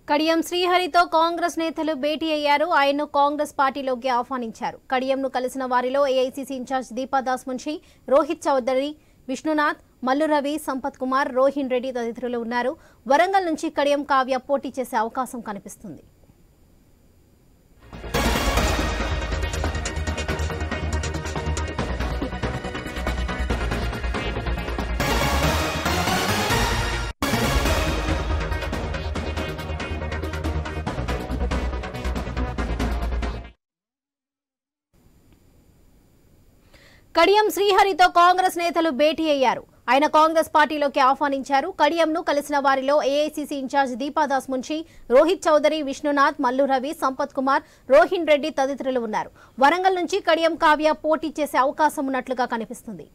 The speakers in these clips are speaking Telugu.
కడియం శ్రీహరితో కాంగ్రెస్ నేతలు భేటీ అయ్యారు. ఆయన్ను కాంగ్రెస్ పార్టీలోకి ఆహ్వానించారు. కడియంను కలిసిన వారిలో ఏఐసీసీ ఇన్ఛార్జ్ దీపాదాస్ మున్షి, రోహిత్ చౌదరి, విష్ణునాథ్, మల్లు రవి, సంపత్ కుమార్, రోహిన్ రెడ్డి తదితరులు ఉన్నారు. వరంగల్ నుంచి కడియం కావ్య పోటీ చేసే అవకాశం కనిపిస్తుంది. కడియం శ్రీహరితో కాంగ్రెస్ నేతలు భేటీ అయ్యారు. ఆయన కాంగ్రెస్ పార్టీలోకి ఆహ్వానించారు. కడియంను కలిసిన వారిలో ఏఐసీసీ ఇన్ఛార్జ్ దీపాదాస్ మున్షి, రోహిత్ చౌదరి, విష్ణునాథ్, మల్లు రవి, సంపత్ కుమార్, రోహిన్ రెడ్డి తదితరులు ఉన్నారు. వరంగల్ నుంచి కడియం కావ్య పోటీ చేసే అవకాశం ఉన్నట్లుగా కనిపిస్తుంది.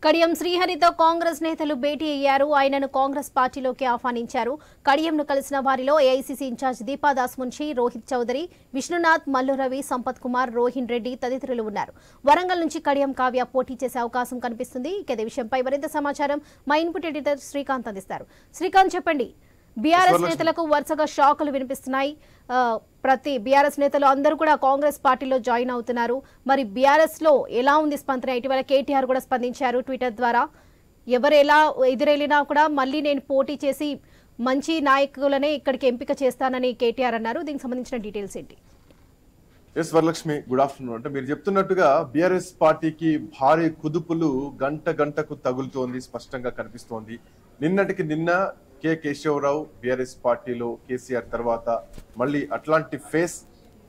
కడియం శ్రీహరితో కాంగ్రెస్ నేతలు భేటీ అయ్యారు. ఆయనను కాంగ్రెస్ పార్టీలోకి ఆహ్వానించారు. కడియంను కలిసిన వారిలో ఏఐసీసీ ఇన్ఛార్జ్ దీపాదాస్ మున్షి, రోహిత్ చౌదరి, విష్ణునాథ్, మల్లు రవి, సంపత్ కుమార్, రోహిన్ రెడ్డి తదితరులు ఉన్నారు. వరంగల్ నుంచి కడియం కావ్య పోటీ చేసే అవకాశం కనిపిస్తుంది. ఇదే విషయంపై మరింత సమాచారం మా ఇన్పుట్ ఎడిటర్ శ్రీకాంత్ అందిస్తారు. శ్రీకాంత్, చెప్పండి. బీఆర్ఎస్ నేతలకు వరుసగా షాకులు వినిపిస్తున్నాయి. ప్రతి బీఆర్ఎస్ నేతలు అందరూ కూడా కాంగ్రెస్ పార్టీలో జాయిన్ అవుతున్నారు. మరి బీఆర్ఎస్ లో ఎలా ఉంది స్పందన? ఇటీవల కేటీఆర్ కూడా స్పందించారు ట్విట్టర్ ద్వారా. ఎవరు ఎలా ఎదురెళ్ళినా కూడా మళ్ళీ నేను పోటీ చేసి మంచి నాయకులనే ఇక్కడికి ఎంపిక చేస్తానని కేటీఆర్ అన్నారు. దీనికి సంబంధించిన డీటెయిల్స్ ఏంటి? Yes Varalakshmi, good afternoon. అంటే మీరు చెప్తున్నట్టుగా బీఆర్ఎస్ పార్టీకి భారీ కుదుపులు గంట గంటకు తగులుతోంది, స్పష్టంగా కనిపిస్తోంది. నిన్నటికి నిన్న కె కేశవరావు బీఆర్ఎస్ పార్టీలో కేసీఆర్ తర్వాత మళ్ళీ అట్లాంటి ఫేస్,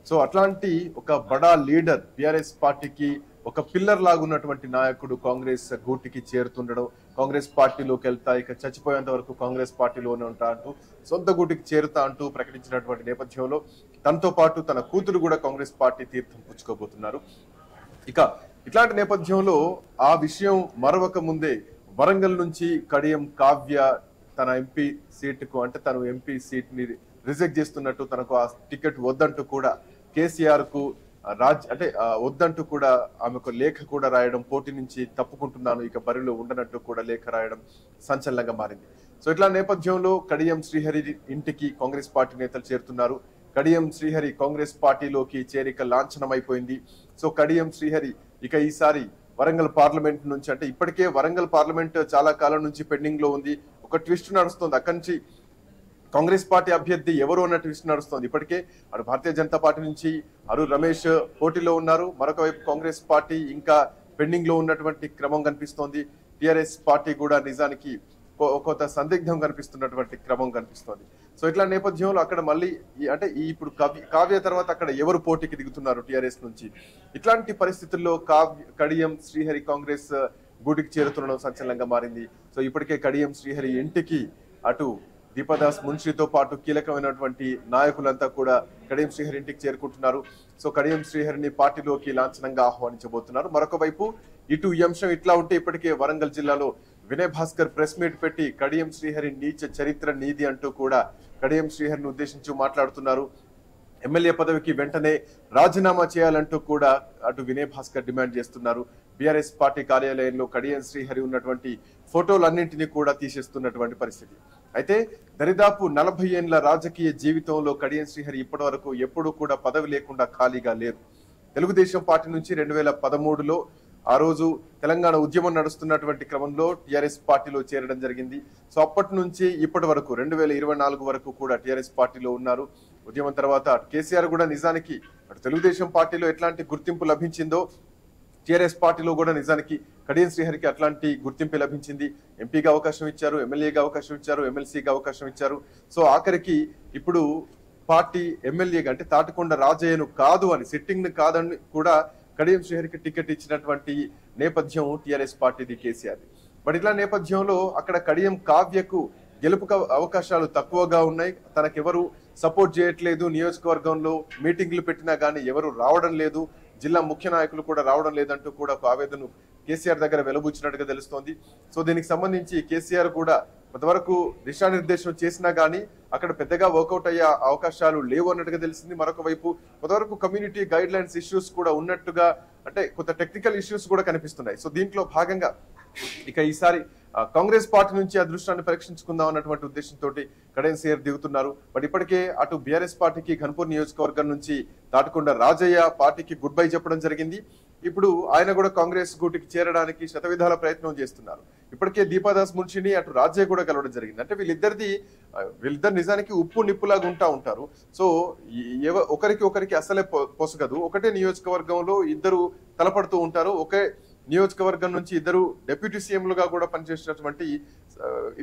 సో అట్లాంటి ఒక బడా లీడర్ బీఆర్ఎస్ పార్టీకి ఒక పిల్లర్ లాగున్నటువంటి నాయకుడు కాంగ్రెస్ గూటికి చేరుతుండడం, కాంగ్రెస్ పార్టీలోకి వెళ్తా ఇక చచ్చిపోయేంత వరకు కాంగ్రెస్ పార్టీలోనే ఉంటా అంటూ సొంత గూటికి చేరుతా అంటూ ప్రకటించినటువంటి నేపథ్యంలో తనతో పాటు తన కూతురు కూడా కాంగ్రెస్ పార్టీ తీర్థం పుచ్చుకోబోతున్నారు. ఇక ఇట్లాంటి నేపథ్యంలో ఆ విషయం మరవక ముందే వరంగల్ నుంచి కడియం కావ్య తన ఎంపీ సీటుకు, అంటే తను ఎంపీ సీట్ ని రిజెక్ట్ చేస్తున్నట్టు, తనకు ఆ టికెట్ వద్దంటూ కూడా కేసీఆర్ కు వద్దంటూ కూడా ఆమెకు లేఖ కూడా రాయడం, పోటీ నుంచి తప్పుకుంటున్నాను, ఇక బరిలో ఉండనట్టు కూడా లేఖ రాయడం సంచలనంగా మారింది. సో ఇట్లా నేపథ్యంలో కడియం శ్రీహరి ఇంటికి కాంగ్రెస్ పార్టీ నేతలు చేరుతున్నారు. కడియం శ్రీహరి కాంగ్రెస్ పార్టీలోకి చేరిక లాంఛనమైపోయింది. సో కడియం శ్రీహరి ఇక ఈసారి వరంగల్ పార్లమెంట్ నుంచి, అంటే ఇప్పటికే వరంగల్ పార్లమెంట్ చాలా కాలం నుంచి పెండింగ్ లో ఉంది. ఒక ట్విస్ట్ నడుస్తుంది, అక్కడి నుంచి కాంగ్రెస్ పార్టీ అభ్యర్థి ఎవరు అన్న ట్విస్ట్ నడుస్తుంది. ఇప్పటికే అటు భారతీయ జనతా పార్టీ నుంచి అరు రమేష్ పోటీలో ఉన్నారు. మరొక వైపు కాంగ్రెస్ పార్టీ ఇంకా పెండింగ్ లో ఉన్నటువంటి క్రమం కనిపిస్తోంది. టిఆర్ఎస్ పార్టీ కూడా నిజానికి కొంత సందిగ్ధం కనిపిస్తున్నటువంటి క్రమం కనిపిస్తోంది. సో ఇట్లా నేపథ్యంలో అక్కడ మళ్ళీ అంటే ఇప్పుడు కావ్య తర్వాత అక్కడ ఎవరు పోటీకి దిగుతున్నారు టిఆర్ఎస్ నుంచి? ఇట్లాంటి పరిస్థితుల్లో కడియం శ్రీహరి కాంగ్రెస్ గూటికి చేరుతుండడం సంచలనంగా మారింది. సో ఇప్పటికే కడియం శ్రీహరి ఇంటికి అటు దీపదాస్ మున్షితో పాటు కీలకమైనటువంటి నాయకులంతా కూడా కడియం శ్రీహరి ఇంటికి చేరుకుంటున్నారు. సో కడియం శ్రీహరిని పార్టీలోకి లాంఛనంగా ఆహ్వానించబోతున్నారు. మరొక వైపు ఇటు ఈ అంశం ఇట్లా ఉంటే ఇప్పటికే వరంగల్ జిల్లాలో వినయ్ భాస్కర్ ప్రెస్ మీట్ పెట్టి కడియం శ్రీహరి నీచ చరిత్ర నీది అంటూ కూడా కడియం శ్రీహరిని ఉద్దేశించి మాట్లాడుతున్నారు. ఎమ్మెల్యే పదవికి వెంటనే రాజీనామా చేయాలంటూ కూడా అటు వినయ్ భాస్కర్ డిమాండ్ చేస్తున్నారు. బీఆర్ఎస్ పార్టీ కార్యాలయంలో కడియం శ్రీహరి ఉన్నటువంటి ఫోటోలన్నింటినీ కూడా తీసేస్తున్నటువంటి పరిస్థితి. అయితే దరిదాపు 40 ఏళ్ల రాజకీయ జీవితంలో కడియం శ్రీహరి ఇప్పటి వరకు ఎప్పుడూ కూడా పదవి లేకుండా ఖాళీగా లేరు. తెలుగుదేశం పార్టీ నుంచి 2013లో ఆ రోజు తెలంగాణ ఉద్యమం నడుస్తున్నటువంటి క్రమంలో టిఆర్ఎస్ పార్టీలో చేరడం జరిగింది. సో అప్పటి నుంచి ఇప్పటి వరకు 2024 వరకు కూడా టిఆర్ఎస్ పార్టీలో ఉన్నారు. ఉద్యమం తర్వాత కేసీఆర్ కూడా నిజానికి అటు తెలుగుదేశం పార్టీలో ఎట్లాంటి గుర్తింపు లభించిందో టిఆర్ఎస్ పార్టీలో కూడా నిజానికి కడియం శ్రీహరికి అట్లాంటి గుర్తింపు లభించింది. ఎంపీగా అవకాశం ఇచ్చారు, ఎమ్మెల్యేగా అవకాశం ఇచ్చారు, ఎమ్మెల్సీగా అవకాశం ఇచ్చారు. సో ఆఖరికి ఇప్పుడు పార్టీ ఎమ్మెల్యేగా, అంటే తాటికొండ రాజయ్యను కాదు అని, సిట్టింగ్ ను కాదని కూడా కడియం శ్రీహరికి టికెట్ ఇచ్చినటువంటి నేపథ్యం టిఆర్ఎస్ పార్టీది, కేసీఆర్. బట్ ఇట్లా నేపథ్యంలో అక్కడ కడియం కావ్యకు గెలుపు అవకాశాలు తక్కువగా ఉన్నాయి. తనకెవరు సపోర్ట్ చేయట్లేదు, నియోజకవర్గంలో మీటింగ్లు పెట్టినా గానీ ఎవరు రావడం లేదు, జిల్లా ముఖ్య నాయకులు కూడా రావడం లేదంటూ కూడా ఒక ఆవేదన కేసీఆర్ దగ్గర వెలుబుచ్చినట్టుగా తెలుస్తోంది. సో దీనికి సంబంధించి కేసీఆర్ కూడా కొంతవరకు దిశానిర్దేశం చేసినా గానీ అక్కడ పెద్దగా వర్కౌట్ అయ్యే అవకాశాలు లేవు అన్నట్టుగా తెలిసింది. మరొక వైపు కొంతవరకు కమ్యూనిటీ గైడ్ లైన్స్ ఇష్యూస్ కూడా ఉన్నట్టుగా, అంటే కొంత టెక్నికల్ ఇష్యూస్ కూడా కనిపిస్తున్నాయి. సో దీంట్లో భాగంగా ఇక ఈసారి కాంగ్రెస్ పార్టీ నుంచి అదృష్టాన్ని పరీక్షించుకుందాం అన్నటువంటి ఉద్దేశంతో కడియం శ్రీహరి దిగుతున్నారు. బట్ ఇప్పటికే అటు బీఆర్ఎస్ పార్టీకి ఘన్పూర్ నియోజకవర్గం నుంచి తాటికొండ రాజయ్య పార్టీకి గుడ్ బై చెప్పడం జరిగింది. ఇప్పుడు ఆయన కూడా కాంగ్రెస్ గూటికి చేరడానికి శతవిధాల ప్రయత్నం చేస్తున్నారు. ఇప్పటికే దీపాదాస్ మున్షిని అటు రాజయ్య కూడా కలవడం జరిగింది. అంటే వీళ్ళిద్దరు నిజానికి ఉప్పు నిప్పులాగా ఉంటారు. సో ఒకరికి అసలే పొసగదు. ఒకటే నియోజకవర్గంలో ఇద్దరు తలపడుతూ ఉంటారు. ఒకే నియోజకవర్గం నుంచి ఇద్దరు డిప్యూటీ సీఎంలుగా కూడా పనిచేసినటువంటి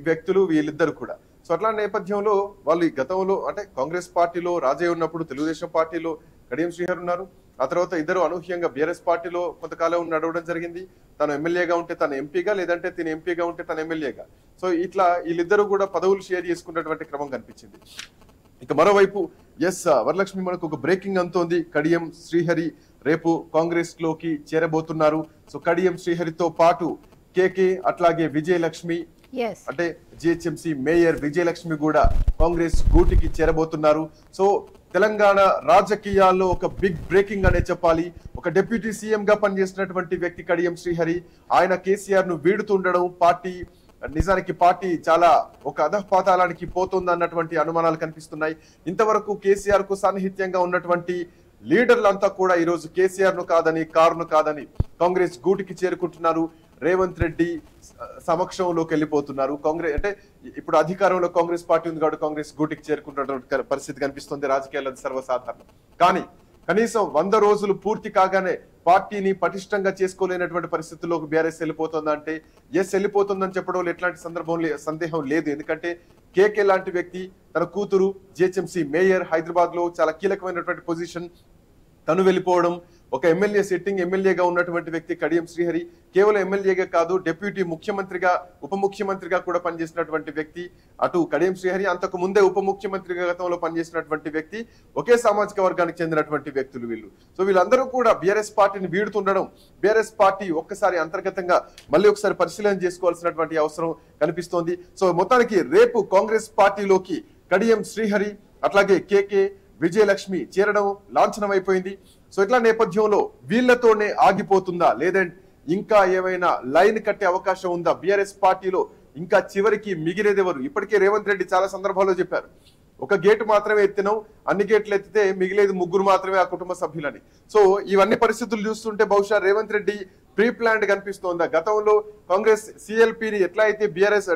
వ్యక్తులు వీళ్ళిద్దరు కూడా. సో అట్లా నేపథ్యంలో వాళ్ళు గతంలో అంటే కాంగ్రెస్ పార్టీలో రాజయ్య ఉన్నప్పుడు తెలుగుదేశం పార్టీలో కడియం శ్రీహరి ఉన్నారు. ఆ తర్వాత ఇద్దరు అనూహ్యంగా బీఆర్ఎస్ పార్టీలో కొంతకాలం నడవడం జరిగింది. తను ఎమ్మెల్యేగా ఉంటే తను ఎంపీగా, లేదంటే తను ఎంపీగా ఉంటే తను ఎమ్మెల్యేగా. సో ఇట్లా వీళ్ళిద్దరూ కూడా పదవులు షేర్ చేసుకున్నటువంటి క్రమం కనిపించింది. ఇక మరోవైపు వరలక్ష్మి మనకు ఒక బ్రేకింగ్ అంతోంది. కడియం శ్రీహరి రేపు కాంగ్రెస్ లోకి చేరబోతున్నారు. సో కడియం శ్రీహరితో పాటు కేకే అట్లాగే విజయలక్ష్మి అంటే జిహెచ్ఎంసీ మేయర్ విజయలక్ష్మి కూడా కాంగ్రెస్ గూటికి చేరబోతున్నారు. సో తెలంగాణ రాజకీయాల్లో ఒక బిగ్ బ్రేకింగ్ అనే చెప్పాలి. ఒక డిప్యూటీ సీఎం గా పనిచేసినటువంటి వ్యక్తి కడియం శ్రీహరి, ఆయన కేసీఆర్ ను వీడుతుండడం నిజానికి పార్టీ చాలా ఒక అధఃపాతాళానికి పోతుంది అన్నటువంటి అనుమానాలు కనిపిస్తున్నాయి. ఇంతవరకు కేసీఆర్ కు సాన్నిహిత్యంగా ఉన్నటువంటి లీడర్లంతా కూడా ఈరోజు కేసీఆర్ ను కాదని కారును కాదని కాంగ్రెస్ గూటికి చేరుకుంటున్నారు. రేవంత్ రెడ్డి సమక్షంలోకి వెళ్ళిపోతున్నారు. కాంగ్రెస్ అంటే ఇప్పుడు అధికారంలో కాంగ్రెస్ పార్టీ ఉంది కాబట్టి కాంగ్రెస్ గూటికి చేరుకుంటున్నటువంటి పరిస్థితి కనిపిస్తుంది. రాజకీయాల్లో సర్వసాధారణం. కానీ కనీసం 100 రోజులు పూర్తి కాగానే పార్టీని పటిష్టంగా చేసుకోలేనటువంటి పరిస్థితుల్లోకి బీఆర్ఎస్ వెళ్ళిపోతుందంటే వెళ్ళిపోతుందని చెప్పడంలో ఎట్లాంటి సందేహం లేదు. ఎందుకంటే కేకే లాంటి వ్యక్తి, తన కూతురు జిహెచ్ఎంసీ మేయర్, హైదరాబాద్ లో చాలా కీలకమైనటువంటి పొజిషన్, తను వెళ్ళిపోవడం, ఒక ఎమ్మెల్యే సిట్టింగ్ ఎమ్మెల్యేగా ఉన్నటువంటి వ్యక్తి కడియం శ్రీహరి కేవలం ఎమ్మెల్యేగా కాదు డిప్యూటీ ముఖ్యమంత్రిగా ఉప ముఖ్యమంత్రిగా కూడా పనిచేసినటువంటి వ్యక్తి. అటు కడియం శ్రీహరి అంతకు ముందే ఉప ముఖ్యమంత్రిగా గతంలో పనిచేసినటువంటి వ్యక్తి. ఒకే సామాజిక వర్గానికి చెందినటువంటి వ్యక్తులు వీళ్ళు. సో వీళ్ళందరూ కూడా బీఆర్ఎస్ పార్టీని వీడుతుండడం, బీఆర్ఎస్ పార్టీ ఒక్కసారి అంతర్గతంగా మళ్ళీ ఒకసారి పరిశీలన చేసుకోవాల్సినటువంటి అవసరం కనిపిస్తోంది. సో మొత్తానికి రేపు కాంగ్రెస్ పార్టీలోకి కడియం శ్రీహరి అట్లాగే కేకే విజయలక్ష్మి చేరడం లాంఛనం అయిపోయింది. సో ఇట్లా నేపథ్యంలో వీళ్లతోనే ఆగిపోతుందా, లేదంటే ఇంకా ఏమైనా లైన్ కట్టే అవకాశం ఉందా బీఆర్ఎస్ పార్టీలో? ఇంకా చివరికి మిగిలేదెవరు? ఇప్పటికే రేవంత్ రెడ్డి చాలా సందర్భాల్లో చెప్పారు, ఒక గేటు మాత్రమే ఎత్తినాం, అన్ని గేట్లు ఎత్తితే మిగిలేదు ముగ్గురు మాత్రమే ఆ కుటుంబ సభ్యులని. సో ఇవన్నీ పరిస్థితులు చూస్తుంటే బహుశా రేవంత్ రెడ్డి ప్రీ ప్లాన్డ్ కనిపిస్తోందా? గతంలో కాంగ్రెస్ సిఎల్పిని ఎట్లా అయితే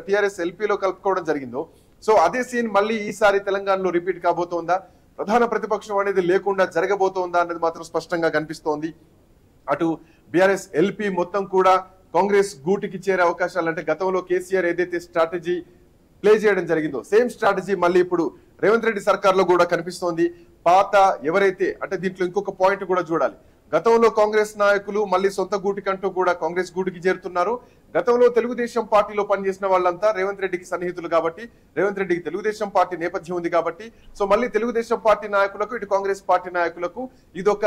టిఆర్ఎస్ ఎల్పీలో కలుపుకోవడం జరిగిందో, సో అదే సీన్ మళ్ళీ ఈసారి తెలంగాణలో రిపీట్ కాబోతోందా? ప్రధాన ప్రతిపక్షం అనేది లేకుండా జరగబోతోందా అనేది మాత్రం స్పష్టంగా కనిపిస్తోంది. అటు బీఆర్ఎస్ ఎల్పీ మొత్తం కూడా కాంగ్రెస్ గూటికి చేరే అవకాశాలు, అంటే గతంలో కేసీఆర్ ఏదైతే స్ట్రాటజీ ప్లే చేయడం జరిగిందో సేమ్ స్ట్రాటజీ మళ్ళీ ఇప్పుడు రేవంత్ రెడ్డి సర్కార్లో కూడా కనిపిస్తోంది. పాత ఎవరైతే, అంటే దీంట్లో ఇంకొక పాయింట్ కూడా చూడాలి, గతంలో కాంగ్రెస్ నాయకులు మళ్ళీ సొంత గూటికంటూ కూడా కాంగ్రెస్ గూటికి చేరుతున్నారు. గతంలో తెలుగుదేశం పార్టీలో పనిచేసిన వాళ్ళంతా రేవంత్ రెడ్డికి సన్నిహితులు కాబట్టి, రేవంత్ రెడ్డికి తెలుగుదేశం పార్టీ నేపథ్యం ఉంది కాబట్టి, సో మళ్ళీ తెలుగుదేశం పార్టీ నాయకులకు ఇటు కాంగ్రెస్ పార్టీ నాయకులకు ఇదొక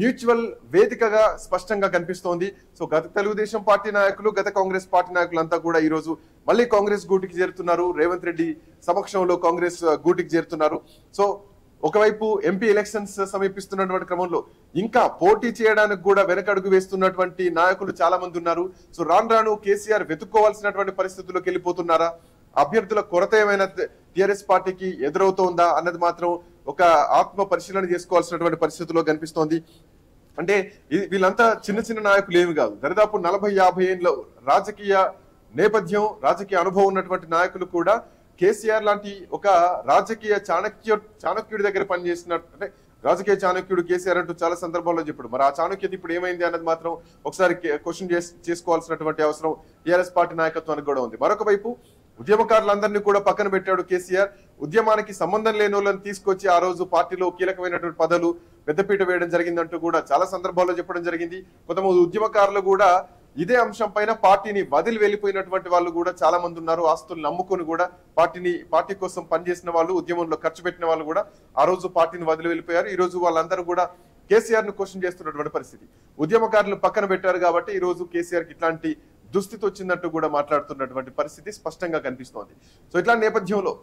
మ్యూచువల్ వేదికగా స్పష్టంగా కనిపిస్తోంది. సో గత తెలుగుదేశం పార్టీ నాయకులు, గత కాంగ్రెస్ పార్టీ నాయకులంతా కూడా ఈ రోజు మళ్ళీ కాంగ్రెస్ గూటికి చేరుతున్నారు. రేవంత్ రెడ్డి సమక్షంలో కాంగ్రెస్ గూటికి చేరుతున్నారు. సో ఒకవైపు ఎంపీ ఎలక్షన్స్ సమీపిస్తున్నటువంటి క్రమంలో ఇంకా పోటీ చేయడానికి కూడా వెనకడుగు వేస్తున్నటువంటి నాయకులు చాలా మంది ఉన్నారు. సో రాను కేసీఆర్ వెతుక్కోవాల్సినటువంటి పరిస్థితుల్లోకి వెళ్ళిపోతున్నారా? అభ్యర్థుల కొరత ఏమైనా టిఆర్ఎస్ పార్టీకి ఎదురవుతోందా అన్నది మాత్రం ఒక ఆత్మ పరిశీలన చేసుకోవాల్సినటువంటి పరిస్థితుల్లో కనిపిస్తోంది. అంటే వీళ్ళంతా చిన్న చిన్న నాయకులు ఏమి కాదు, దరిదాపు 40-50 ఏళ్ళ రాజకీయ నేపథ్యం, రాజకీయ అనుభవం ఉన్నటువంటి నాయకులు కూడా కేసీఆర్ లాంటి ఒక రాజకీయ చాణక్యుడి దగ్గర పనిచేసినట్టు, అంటే రాజకీయ చాణక్యుడు కేసీఆర్ అంటూ చాలా సందర్భాల్లో చెప్పాడు. మరి ఆ చాణక్యత ఇప్పుడు ఏమైంది అన్నది మాత్రం ఒకసారి క్వశ్చన్ చేసుకోవాల్సినటువంటి అవసరం టీఆర్ఎస్ పార్టీ నాయకత్వానికి కూడా ఉంది. మరొక వైపు ఉద్యమకారులందరినీ కూడా పక్కన పెట్టాడు కేసీఆర్. ఉద్యమానికి సంబంధం లేని వాళ్ళని తీసుకొచ్చి ఆ రోజు పార్టీలో కీలకమైనటువంటి పదవులు పెద్దపీట వేయడం జరిగిందంటూ కూడా చాలా సందర్భాల్లో చెప్పడం జరిగింది. కొంతమంది ఉద్యమకారులు కూడా ఇదే అంశం పైన పార్టీని వదిలి వెళ్ళిపోయినటువంటి వాళ్ళు కూడా చాలా మంది ఉన్నారు. ఆస్తులు నమ్ముకొని కూడా పార్టీ కోసం పనిచేసిన వాళ్ళు, ఉద్యమంలో ఖర్చు పెట్టిన వాళ్ళు కూడా ఆ రోజు పార్టీని వదిలి వెళ్ళిపోయారు. ఈ రోజు వాళ్ళందరూ కూడా కేసీఆర్ ను క్వశ్చన్ చేస్తున్నటువంటి పరిస్థితి. ఉద్యమకారులు పక్కన పెట్టారు కాబట్టి ఈ రోజు కేసీఆర్ కి ఇట్లాంటి దుస్థితి వచ్చినట్టు కూడా మాట్లాడుతున్నటువంటి పరిస్థితి స్పష్టంగా కనిపిస్తోంది. సో ఇట్లాంటి నేపథ్యంలో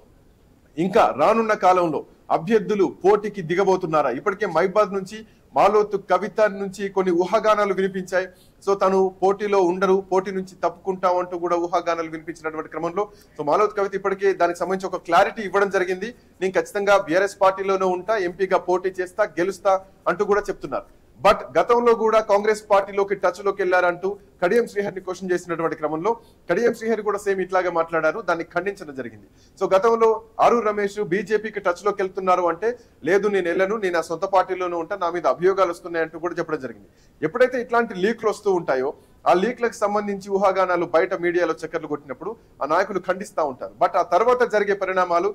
ఇంకా రానున్న కాలంలో అభ్యర్థులు పోటీకి దిగబోతున్నారా? ఇప్పటికే మహిబాద్ నుంచి మాలోతు కవిత నుంచి కొన్ని ఊహాగానాలు వినిపించాయి. సో తను పోటీలో ఉండరు, పోటీ నుంచి తప్పుకుంటామంటూ కూడా ఊహాగానాలు వినిపించినటువంటి క్రమంలో సో మాలోతు కవిత ఇప్పటికే దానికి సంబంధించి ఒక క్లారిటీ ఇవ్వడం జరిగింది. నేను ఖచ్చితంగా బీఆర్ఎస్ పార్టీలోనే ఉంటా, ఎంపీగా పోటీ చేస్తా, గెలుస్తా అంటూ కూడా చెప్తున్నారు. బట్ గతంలో కూడా కాంగ్రెస్ పార్టీలోకి టచ్ లోకి వెళ్లారంటూ కడియం శ్రీహరిని క్వశ్చన్ చేసినటువంటి క్రమంలో కడియం శ్రీహరి కూడా సేమ్ ఇట్లాగే మాట్లాడారు, దాన్ని ఖండించడం జరిగింది. సో గతంలో ఆరు రమేష్ బీజేపీకి టచ్ లోకి వెళ్తున్నారు అంటే లేదు నేను వెళ్ళను, నేను నా సొంత పార్టీలోనే ఉంటా, నా మీద అభియోగాలు వస్తున్నాయంటూ కూడా చెప్పడం జరిగింది. ఎప్పుడైతే ఇట్లాంటి లీక్లు వస్తూ ఉంటాయో ఆ లీక్లకు సంబంధించి ఊహాగానాలు బయట మీడియాలో చక్కర్లు కొట్టినప్పుడు ఆ నాయకులు ఖండిస్తూ ఉంటారు. బట్ ఆ తర్వాత జరిగే పరిణామాలు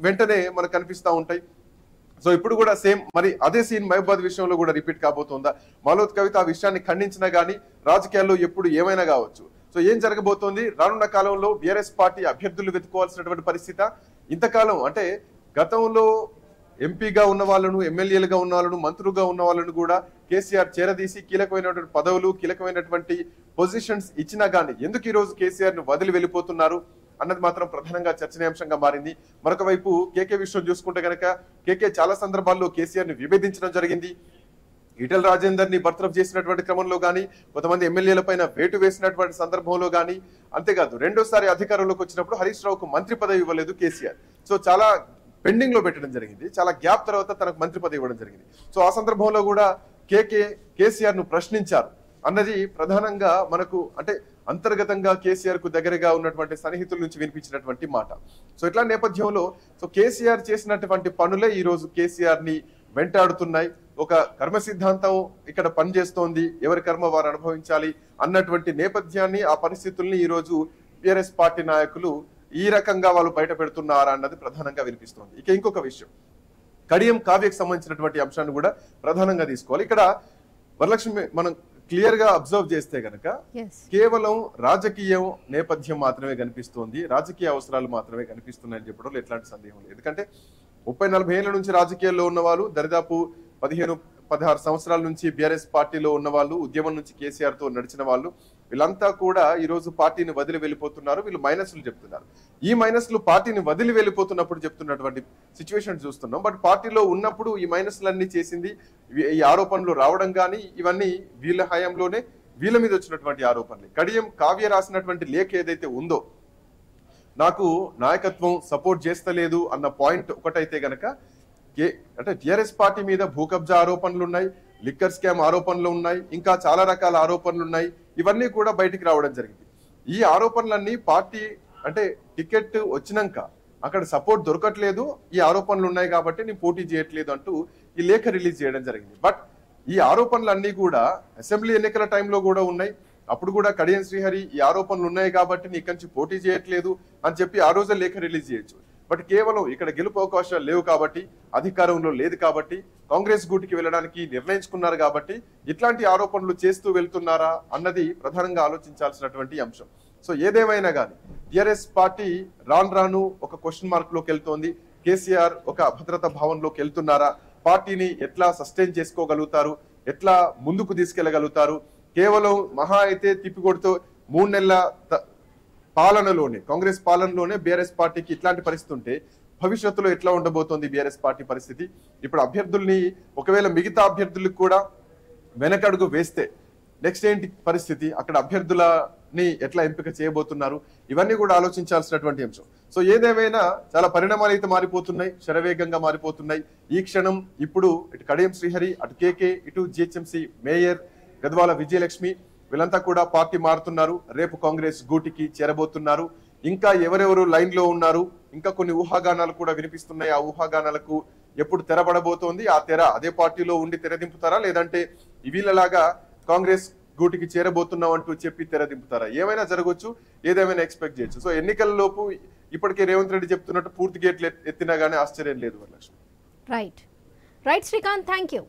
వెంటనే మనకు కనిపిస్తూ ఉంటాయి. సో ఇప్పుడు కూడా సేమ్ మరి అదే సీన్ మహిబాద్ విషయంలో కూడా రిపీట్ కాబోతుందా? మాలోత్ కవిత ఆ విషయాన్ని ఖండించినా గానీ రాజకీయాల్లో ఎప్పుడు ఏమైనా కావచ్చు. సో ఏం జరగబోతోంది? రానున్న కాలంలో బీఆర్ఎస్ పార్టీ అభ్యర్థులు వెతుకోవాల్సినటువంటి పరిస్థితి. ఇంతకాలం అంటే గతంలో ఎంపీగా ఉన్న వాళ్ళను, ఎమ్మెల్యేలుగా ఉన్న వాళ్ళను, మంత్రులుగా ఉన్న వాళ్ళను కూడా కేసీఆర్ చేరదీసి కీలకమైనటువంటి పదవులు, కీలకమైనటువంటి పొజిషన్స్ ఇచ్చినా గానీ ఎందుకు ఈ రోజు కేసీఆర్ ను వదిలి వెళ్ళిపోతున్నారు అన్నది మాత్రం ప్రధానంగా చర్చనీయాంశంగా మారింది. మరొక వైపు కేకే విషయం చూసుకుంటే కనుక కేకే చాలా సందర్భాల్లో కేసీఆర్ ని విభేదించడం జరిగింది. ఈటెల రాజేందర్ ని బర్తరఫ్ చేసినటువంటి క్రమంలో గానీ, కొంతమంది ఎమ్మెల్యేల పైన వేటు వేసినటువంటి సందర్భంలో గానీ, అంతేకాదు రెండోసారి అధికారంలోకి వచ్చినప్పుడు హరీష్ రావుకు మంత్రి పదవి ఇవ్వలేదు కేసీఆర్. సో చాలా పెండింగ్ లో పెట్టడం జరిగింది. చాలా గ్యాప్ తర్వాత తనకు మంత్రి పదవి ఇవ్వడం జరిగింది. సో ఆ సందర్భంలో కూడా కేసీఆర్ ను ప్రశ్నించారు అన్నది ప్రధానంగా మనకు అంటే అంతర్గతంగా కేసీఆర్ కు దగ్గరగా ఉన్నటువంటి సన్నిహితుల నుంచి వినిపించినటువంటి మాట. సో ఇట్లా నేపథ్యంలో సో కేసీఆర్ చేసినటువంటి పనులే ఈ రోజు కేసీఆర్ ని వెంటాడుతున్నాయి. ఒక కర్మ సిద్ధాంతం ఇక్కడ పనిచేస్తోంది, ఎవరి కర్మ వారు అనుభవించాలి అన్నటువంటి నేపథ్యాన్ని, ఆ పరిస్థితుల్ని ఈ రోజు బీఆర్ఎస్ పార్టీ నాయకులు ఈ రకంగా వాళ్ళు బయట పెడుతున్నారా అన్నది ప్రధానంగా వినిపిస్తోంది. ఇక ఇంకొక విషయం, కడియం కావ్యకు సంబంధించినటువంటి అంశాన్ని కూడా ప్రధానంగా తీసుకోవాలి. ఇక్కడ వరలక్ష్మి మనం క్లియర్ గా అబ్జర్వ్ చేస్తే గనక కేవలం రాజకీయ నేపథ్యం మాత్రమే కనిపిస్తోంది, రాజకీయ అవసరాలు మాత్రమే కనిపిస్తున్నాయని చెప్పడంలో ఎట్లాంటి సందేహం లేదు. ఎందుకంటే 30-40 ఏళ్ల నుంచి రాజకీయాల్లో ఉన్న వాళ్ళు, దరిదాపు 15-16 సంవత్సరాల నుంచి బీఆర్ఎస్ పార్టీలో ఉన్న వాళ్ళు, ఉద్యమం నుంచి కేసీఆర్ తో నడిచిన వాళ్ళు, వీళ్ళంతా కూడా ఈ రోజు పార్టీని వదిలి వెళ్ళిపోతున్నారు. వీళ్ళు మైనస్లు చెప్తున్నారు. ఈ మైనస్లు పార్టీని వదిలి వెళ్ళిపోతున్నప్పుడు చెప్తున్నటువంటి సిచ్యువేషన్ చూస్తున్నాం. బట్ పార్టీలో ఉన్నప్పుడు ఈ మైనస్లన్నీ చేసింది, ఈ ఆరోపణలు రావడం కానీ ఇవన్నీ వీళ్ళ హయాంలోనే వీళ్ళ మీద వచ్చినటువంటి ఆరోపణలు. కడియం కావ్య రాసినటువంటి లేఖ ఏదైతే ఉందో, నాకు నాయకత్వం సపోర్ట్ చేస్తలేదు అన్న పాయింట్ ఒకటైతే గనక అంటే టిఆర్ఎస్ పార్టీ మీద భూకబ్జా ఆరోపణలు ఉన్నాయి, లిక్కర్ స్కామ్ ఆరోపణలు ఉన్నాయి, ఇంకా చాలా రకాల ఆరోపణలు ఉన్నాయి. ఇవన్నీ కూడా బయటికి రావడం జరిగింది. ఈ ఆరోపణలన్నీ పార్టీ అంటే టికెట్ వచ్చినాక అక్కడ సపోర్ట్ దొరకట్లేదు, ఈ ఆరోపణలు ఉన్నాయి కాబట్టి నేను పోటీ చేయట్లేదు అంటూ ఈ లేఖ రిలీజ్ చేయడం జరిగింది. బట్ ఈ ఆరోపణలన్నీ కూడా అసెంబ్లీ ఎన్నికల టైంలో కూడా ఉన్నాయి. అప్పుడు కూడా కడియం శ్రీహరి ఈ ఆరోపణలు ఉన్నాయి కాబట్టి నీ ఇక్కడి నుంచి పోటీ చేయట్లేదు అని చెప్పి ఆ రోజే లేఖ రిలీజ్ చేయొచ్చు. బట్ కేవలం ఇక్కడ గెలుపు అవకాశాలు లేవు కాబట్టి, అధికారంలో లేదు కాబట్టి, కాంగ్రెస్ గూటికి వెళ్ళడానికి నిర్ణయించుకున్నారు కాబట్టి ఇట్లాంటి ఆరోపణలు చేస్తూ వెళ్తున్నారా అన్నది ప్రధానంగా ఆలోచించాల్సినటువంటి అంశం. సో ఏదేమైనా కానీ టిఆర్ఎస్ పార్టీ రాను ఒక క్వశ్చన్ మార్క్ లోకి వెళ్తోంది. కేసీఆర్ ఒక అభద్రత భావంలోకి వెళ్తున్నారా? పార్టీని ఎట్లా సస్టైన్ చేసుకోగలుగుతారు, ఎట్లా ముందుకు తీసుకెళ్లగలుగుతారు? కేవలం మహా అయితే తిప్పికొడుతూ 3 నెలల పాలనలోనే, కాంగ్రెస్ పాలనలోనే బీఆర్ఎస్ పార్టీకి ఇట్లాంటి పరిస్థితి ఉంటే భవిష్యత్తులో ఎట్లా ఉండబోతోంది బీఆర్ఎస్ పార్టీ పరిస్థితి? ఇప్పుడు అభ్యర్థుల్ని ఒకవేళ మిగతా అభ్యర్థులకు కూడా వెనకడుగు వేస్తే నెక్స్ట్ ఏంటి పరిస్థితి? అక్కడ అభ్యర్థులని ఎట్లా ఎంపిక చేయబోతున్నారు? ఇవన్నీ కూడా ఆలోచించాల్సినటువంటి అంశం. సో ఏదేమైనా చాలా పరిణామాలు అయితే మారిపోతున్నాయి, శరవేగంగా మారిపోతున్నాయి. ఈ క్షణం ఇప్పుడు ఇటు కడియం శ్రీహరి, అటు కేకే, ఇటు జిహెచ్ఎంసీ మేయర్ గద్వాల విజయలక్ష్మి వీళ్ళంతా కూడా పార్టీ మారుతున్నారు. రేపు కాంగ్రెస్ గూటికి చేరబోతున్నారు. ఇంకా ఎవరెవరు లైన్ లో ఉన్నారు, ఇంకా కొన్ని ఊహాగానాలు కూడా వినిపిస్తున్నాయి. ఆ ఊహాగానాలకు ఎప్పుడు తెరబడబోతోంది? ఆ తెర అదే పార్టీలో ఉండి తెరదింపుతారా, లేదంటే వీళ్ళలాగా కాంగ్రెస్ గూటికి చేరబోతున్నాం అంటూ చెప్పి తెరదింపుతారా? ఏమైనా జరగవచ్చు, ఏదేమైనా ఎక్స్పెక్ట్ చేయొచ్చు. సో ఎన్నికల లోపు ఇప్పటికే రేవంత్ రెడ్డి చెప్తున్నట్టు పూర్తి గేట్లు ఎత్తినా గానీ ఆశ్చర్యం లేదు. Varalakshmi. Right Srikanth, thank you.